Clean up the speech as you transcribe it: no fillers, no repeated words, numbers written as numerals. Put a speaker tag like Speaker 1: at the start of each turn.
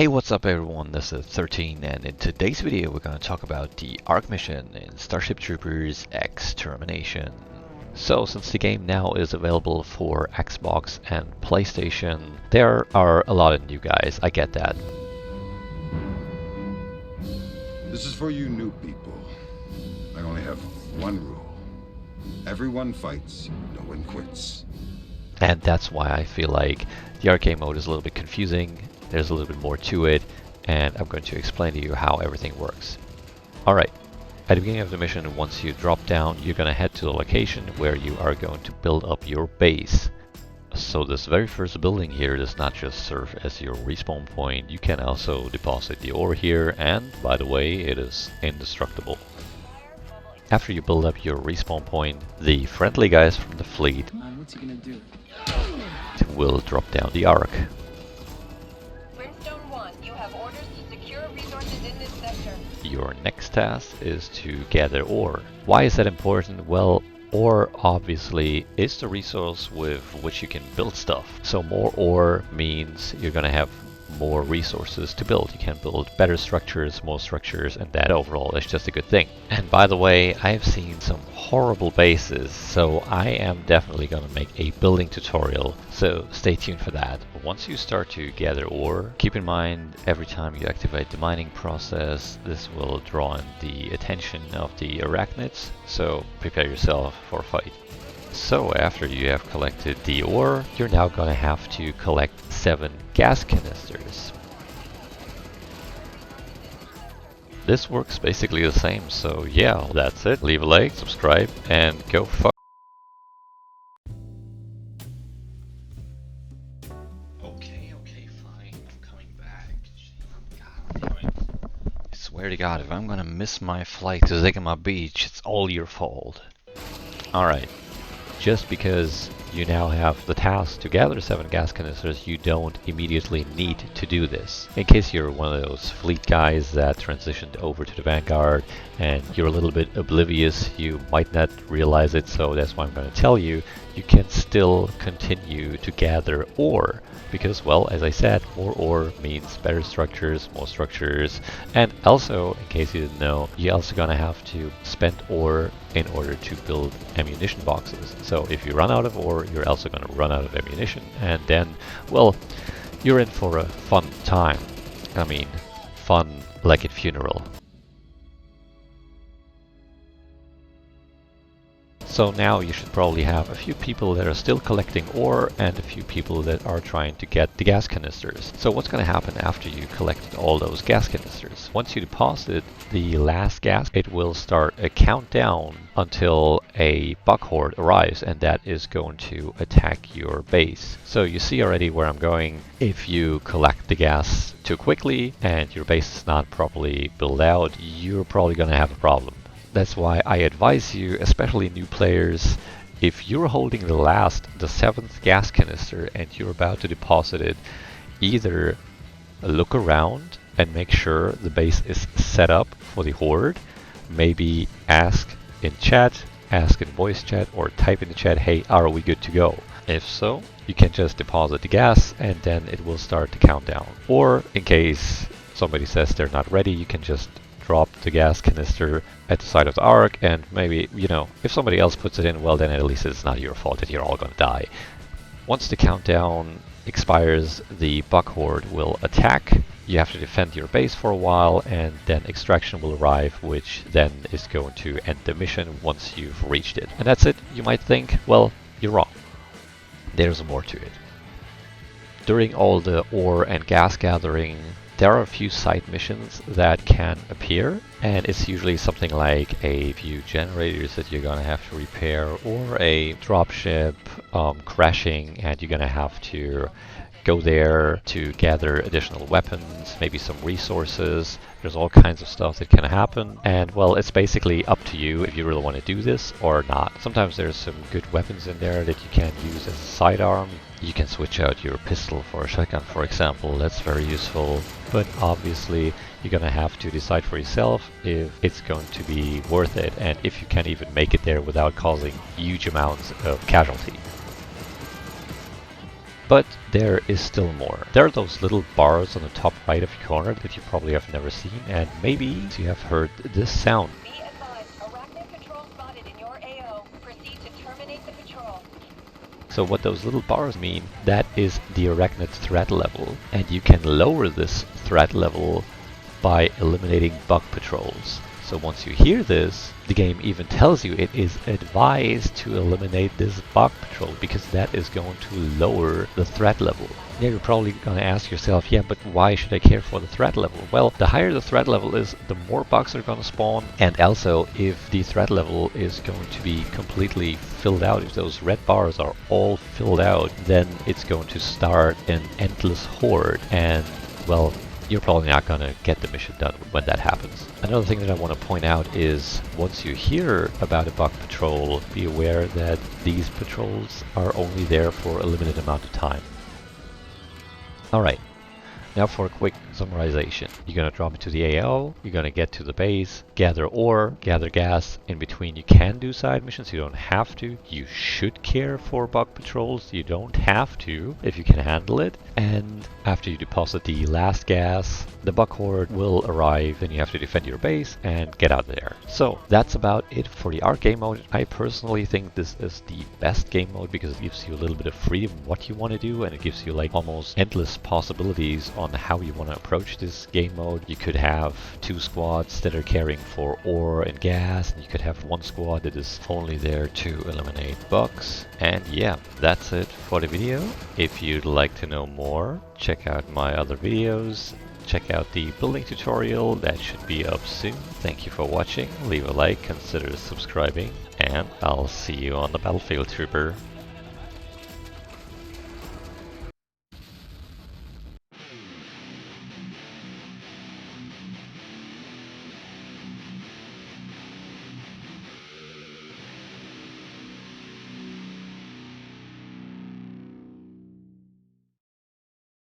Speaker 1: Hey, what's up everyone, this is 13 and in today's video we're going to talk about the ARC mission in Starship Troopers Extermination. So since the game now is available for Xbox and PlayStation, there are a lot of new guys, I get that.
Speaker 2: This is for you new people. I only have one rule. Everyone fights, no one quits.
Speaker 1: And that's why I feel like the arcade mode is a little bit confusing, there's a little bit more to it, and I'm going to explain to you how everything works. Alright, at the beginning of the mission, once you drop down, you're going to head to the location where you are going to build up your base. So this very first building here does not just serve as your respawn point, you can also deposit the ore here, and by the way, it is indestructible. After you build up your respawn point, the friendly guys from the fleet
Speaker 3: What's he gonna do?
Speaker 1: will drop down the Ark.
Speaker 4: Brimstone 1, you have orders to secure resources in this sector.
Speaker 1: Your next task is to gather ore. Why is that important? Well, ore obviously is the resource with which you can build stuff. So more ore means you're gonna have more resources to build. You can build better structures, more structures, and that overall is just a good thing. And by the way, I've seen some horrible bases, so I am definitely gonna make a building tutorial, so stay tuned for that. Once you start to gather ore, keep in mind every time you activate the mining process, this will draw in the attention of the arachnids, so prepare yourself for a fight. So after you have collected the ore, you're now gonna have to collect 7 gas canisters. This works basically the same, so yeah, that's it. Leave a like, subscribe, and go fuck. Okay, fine, I'm coming back. God damn it. I swear to God, if I'm gonna miss my flight to Zigama Beach, it's all your fault. Alright. Just because you now have the task to gather 7 gas canisters, you don't immediately need to do this. In case you're one of those fleet guys that transitioned over to the Vanguard and you're a little bit oblivious, you might not realize it, so that's why I'm going to tell you, you can still continue to gather ore. Because, well, as I said, more ore means better structures, more structures, and also, in case you didn't know, you're also gonna have to spend ore in order to build ammunition boxes. So if you run out of ore, you're also gonna run out of ammunition, and then, well, you're in for a fun time. I mean, fun like at funeral. So now you should probably have a few people that are still collecting ore and a few people that are trying to get the gas canisters. So what's going to happen after you collected all those gas canisters? Once you deposit the last gas, it will start a countdown until a bug horde arrives, and that is going to attack your base. So you see already where I'm going. If you collect the gas too quickly and your base is not properly built out, you're probably going to have a problem. That's why I advise you, especially new players, if you're holding the 7th gas canister and you're about to deposit it, either look around and make sure the base is set up for the horde, maybe ask in chat, ask in voice chat, or type in the chat, hey, are we good to go? If so, you can just deposit the gas and then it will start the countdown. Or in case somebody says they're not ready, you can just drop the gas canister at the side of the Ark, and maybe, you know, if somebody else puts it in, well then at least it's not your fault that you're all gonna die. Once the countdown expires, the bug horde will attack. You have to defend your base for a while, and then extraction will arrive, which then is going to end the mission once you've reached it. And that's it. You might think, well, you're wrong. There's more to it. During all the ore and gas gathering, there are a few side missions that can appear, and it's usually something like a few generators that you're gonna have to repair, or a dropship crashing and you're gonna have to go there to gather additional weapons, maybe some resources. There's all kinds of stuff that can happen, and well, it's basically up to you if you really want to do this or not. Sometimes there's some good weapons in there that you can use as a sidearm. You can switch out your pistol for a shotgun, for example. That's very useful, but obviously you're gonna have to decide for yourself if it's going to be worth it and if you can even make it there without causing huge amounts of casualty. But there is still more. There are those little bars on the top right of your corner that you probably have never seen, and maybe you have heard this sound.
Speaker 4: Be advised, arachnid patrol spotted in your AO. Proceed to terminate the patrol.
Speaker 1: So what those little bars mean, that is the arachnid threat level, and you can lower this threat level by eliminating bug patrols. So once you hear this, the game even tells you it is advised to eliminate this bug patrol because that is going to lower the threat level. Yeah, you're probably going to ask yourself, yeah, but why should I care for the threat level? Well, the higher the threat level is, the more bugs are going to spawn, and also if the threat level is going to be completely filled out, if those red bars are all filled out, then it's going to start an endless horde, and well, you're probably not going to get the mission done when that happens. Another thing that I want to point out is once you hear about a bug patrol, be aware that these patrols are only there for a limited amount of time. Alright, now for a quick summarization. You're going to drop into the AO, you're going to get to the base, gather ore, gather gas. In between you can do side missions, you don't have to. You should care for bug patrols, you don't have to if you can handle it. And after you deposit the last gas, the bug horde will arrive and you have to defend your base and get out of there. So that's about it for the art game mode. I personally think this is the best game mode because it gives you a little bit of freedom what you want to do, and it gives you like almost endless possibilities on how you want to approach this game mode. You could have 2 squads that are caring for ore and gas, and you could have 1 squad that is only there to eliminate bugs. And yeah, that's it for the video. If you'd like to know more, check out my other videos. Check out the building tutorial, that should be up soon. Thank you for watching, leave a like, consider subscribing, and I'll see you on the battlefield, trooper.